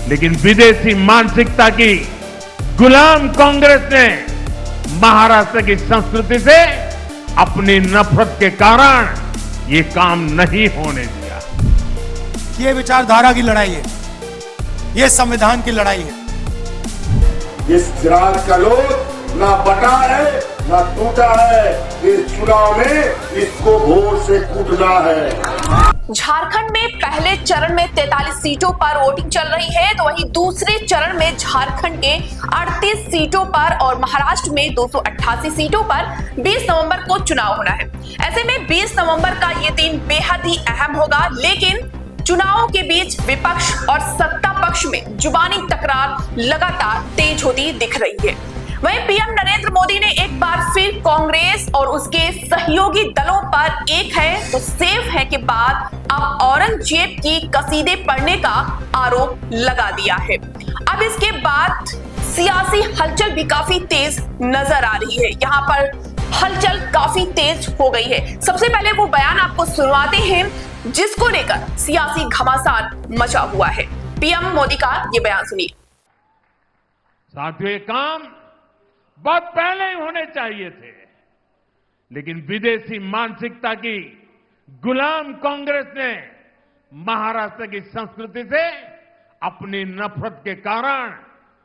लेकिन विदेशी मानसिकता की गुलाम कांग्रेस ने महाराष्ट्र की संस्कृति से अपनी नफरत के कारण ये काम नहीं होने दिया। ये विचारधारा की लड़ाई है, ये संविधान की लड़ाई है। इस राज्य का लोग ना बटा है ना टूटा है। इस चुनाव में इसको वोट से कूटना है। झारखंड में पहले चरण में 43 सीटों पर वोटिंग चल रही है, तो वहीं दूसरे चरण में झारखंड के 38 सीटों पर और महाराष्ट्र में 288 सीटों पर 20 नवंबर को चुनाव होना है। ऐसे में 20 नवंबर का ये दिन बेहद ही अहम होगा, लेकिन चुनावों के बीच विपक्ष और सत्ता पक्ष में जुबानी तकरार लगातार तेज होती दिख रही है। वहीं पीएम नरेंद्र मोदी ने एक बार फिर कांग्रेस और उसके सहयोगी दलों पर एक है तो सेफ है के बाद अब औरंगजेब की कसीदे पढ़ने का आरोप लगा दिया है। अब इसके बाद सियासी हलचल भी काफी तेज नजर आ रही है। यहाँ पर हलचल काफी तेज हो गई है। सबसे पहले वो बयान आपको सुनवाते हैं जिसको लेकर सियासी घमासान मचा हुआ है। पीएम मोदी का ये बयान सुनिए। साथियों, ये काम बहुत पहले ही होने चाहिए थे, लेकिन विदेशी मानसिकता की गुलाम कांग्रेस ने महाराष्ट्र की संस्कृति से अपनी नफरत के कारण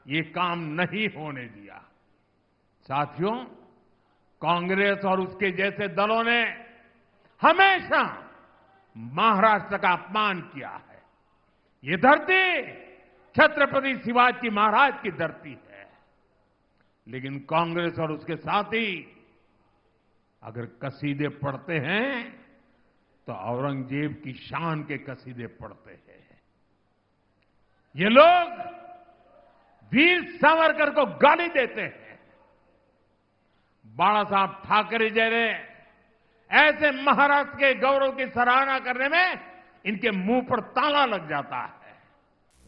ये काम नहीं होने दिया। साथियों, कांग्रेस और उसके जैसे दलों ने हमेशा महाराष्ट्र का अपमान किया है। ये धरती छत्रपति शिवाजी महाराज की धरती है, लेकिन कांग्रेस और उसके साथी अगर कसीदे पढ़ते हैं तो औरंगजेब की शान के कसीदे पढ़ते हैं। ये लोग वीर सावरकर को गाली देते हैं। बाला साहब ठाकरे जैसे ऐसे महाराष्ट्र के गौरव की सराहना करने में इनके मुंह पर ताला लग जाता है।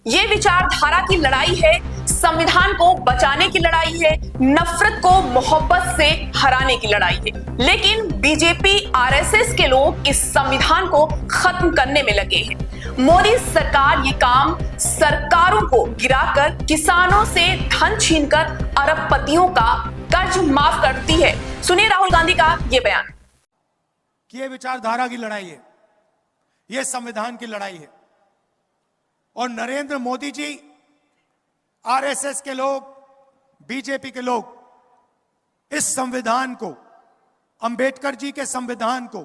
ये विचारधारा की लड़ाई है, संविधान को बचाने की लड़ाई है, नफरत को मोहब्बत से हराने की लड़ाई है। लेकिन बीजेपी आरएसएस के लोग इस संविधान को खत्म करने में लगे हैं। मोदी सरकार ये काम सरकारों को गिराकर किसानों से धन छीनकर अरबपतियों का कर्ज माफ करती है। सुनिए राहुल गांधी का ये बयान। ये विचारधारा की लड़ाई है, ये संविधान की लड़ाई है। और नरेंद्र मोदी जी, आरएसएस के लोग, बीजेपी के लोग इस संविधान को, अंबेडकर जी के संविधान को,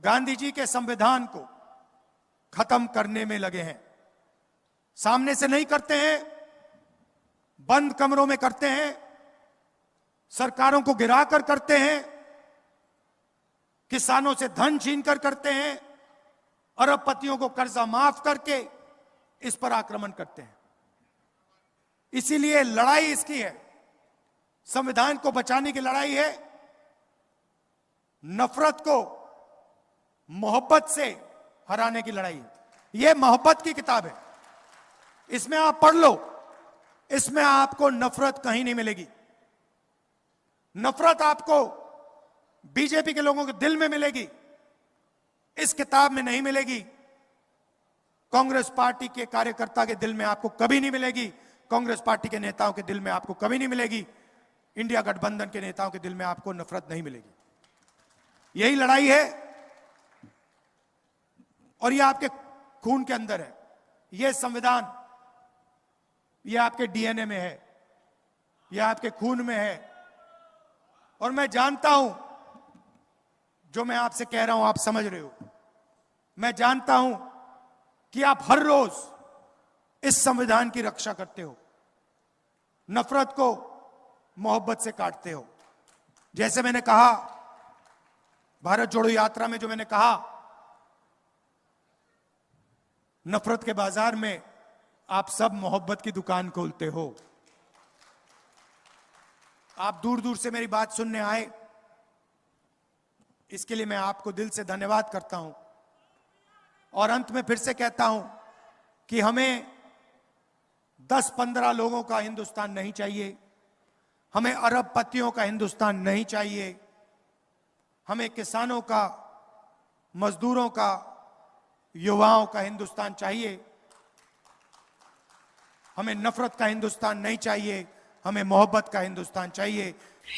गांधी जी के संविधान को खत्म करने में लगे हैं। सामने से नहीं करते हैं, बंद कमरों में करते हैं, सरकारों को गिराकर करते हैं, किसानों से धन छीनकर करते हैं, अरबपतियों को कर्जा माफ करके इस पर आक्रमण करते हैं। इसीलिए लड़ाई इसकी है, संविधान को बचाने की लड़ाई है, नफरत को मोहब्बत से हराने की लड़ाई है। यह मोहब्बत की किताब है, इसमें आप पढ़ लो, इसमें आपको नफरत कहीं नहीं मिलेगी। नफरत आपको बीजेपी के लोगों के दिल में मिलेगी, इस किताब में नहीं मिलेगी। कांग्रेस पार्टी के कार्यकर्ता के दिल में आपको कभी नहीं मिलेगी, कांग्रेस पार्टी के नेताओं के दिल में आपको कभी नहीं मिलेगी, इंडिया गठबंधन के नेताओं के दिल में आपको नफरत नहीं मिलेगी। यही लड़ाई है और यह आपके खून के अंदर है। यह संविधान, यह आपके डीएनए में है, यह आपके खून में है। और मैं जानता हूं, जो मैं आपसे कह रहा हूं आप समझ रहे हो। मैं जानता हूं कि आप हर रोज इस संविधान की रक्षा करते हो, नफरत को मोहब्बत से काटते हो। जैसे मैंने कहा भारत जोड़ो यात्रा में, जो मैंने कहा, नफरत के बाजार में आप सब मोहब्बत की दुकान खोलते हो। आप दूर दूर से मेरी बात सुनने आए, इसके लिए मैं आपको दिल से धन्यवाद करता हूं। और अंत में फिर से कहता हूं कि हमें 10-15 लोगों का हिंदुस्तान नहीं चाहिए, हमें अरबपतियों का हिंदुस्तान नहीं चाहिए, हमें किसानों का, मजदूरों का, युवाओं का हिंदुस्तान चाहिए। हमें नफरत का हिंदुस्तान नहीं चाहिए, हमें मोहब्बत का हिंदुस्तान चाहिए।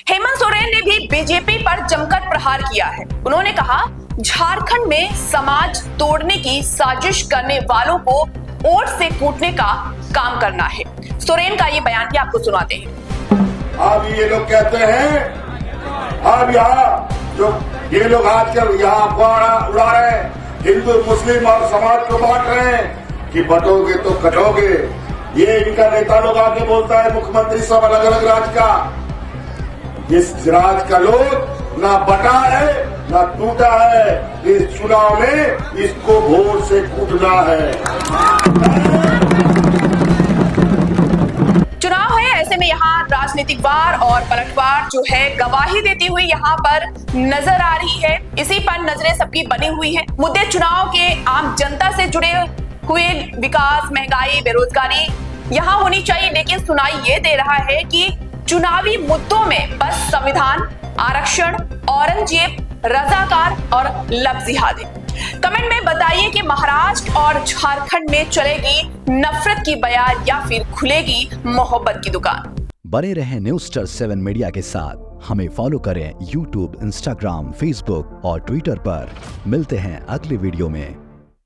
हेमंत सोरेन ने भी बीजेपी पर जमकर प्रहार किया है। उन्होंने कहा, झारखंड में समाज तोड़ने की साजिश करने वालों को ओट से कूटने का काम करना है। सोरेन का ये बयान भी आपको सुनाते हैं। अब ये लोग कहते हैं, अब यहाँ जो ये लोग आजकल यहाँ अफवाह उड़ा रहे हैं, हिंदू मुस्लिम और समाज को बांट रहे हैं कि बटोगे तो कटोगे। ये इनका नेता लोग आके बोलता है, मुख्यमंत्री सब अलग अलग राज्य का। इस राज्य का लोग ना बटा है ना टूटा है। इस चुनाव में इसको वोट से कूटना है। चुनाव है, ऐसे में यहाँ राजनीतिक वार और पलटवार जो है गवाही देती हुई यहाँ पर नजर आ रही है। इसी पर नजरें सबकी बनी हुई है। मुद्दे चुनाव के आम जनता से जुड़े हुए विकास, महंगाई, बेरोजगारी यहाँ होनी चाहिए, लेकिन सुनाई ये दे रहा है कि चुनावी मुद्दों में बस संविधान, आरक्षण, औरंगजेब, रजाकार और लव जिहादी। कमेंट में बताइए कि महाराष्ट्र और झारखंड में चलेगी नफरत की बयार या फिर खुलेगी मोहब्बत की दुकान। बने रहें न्यूज़7 मीडिया के साथ। हमें फॉलो करें YouTube, Instagram, Facebook और Twitter पर। मिलते हैं अगले वीडियो में।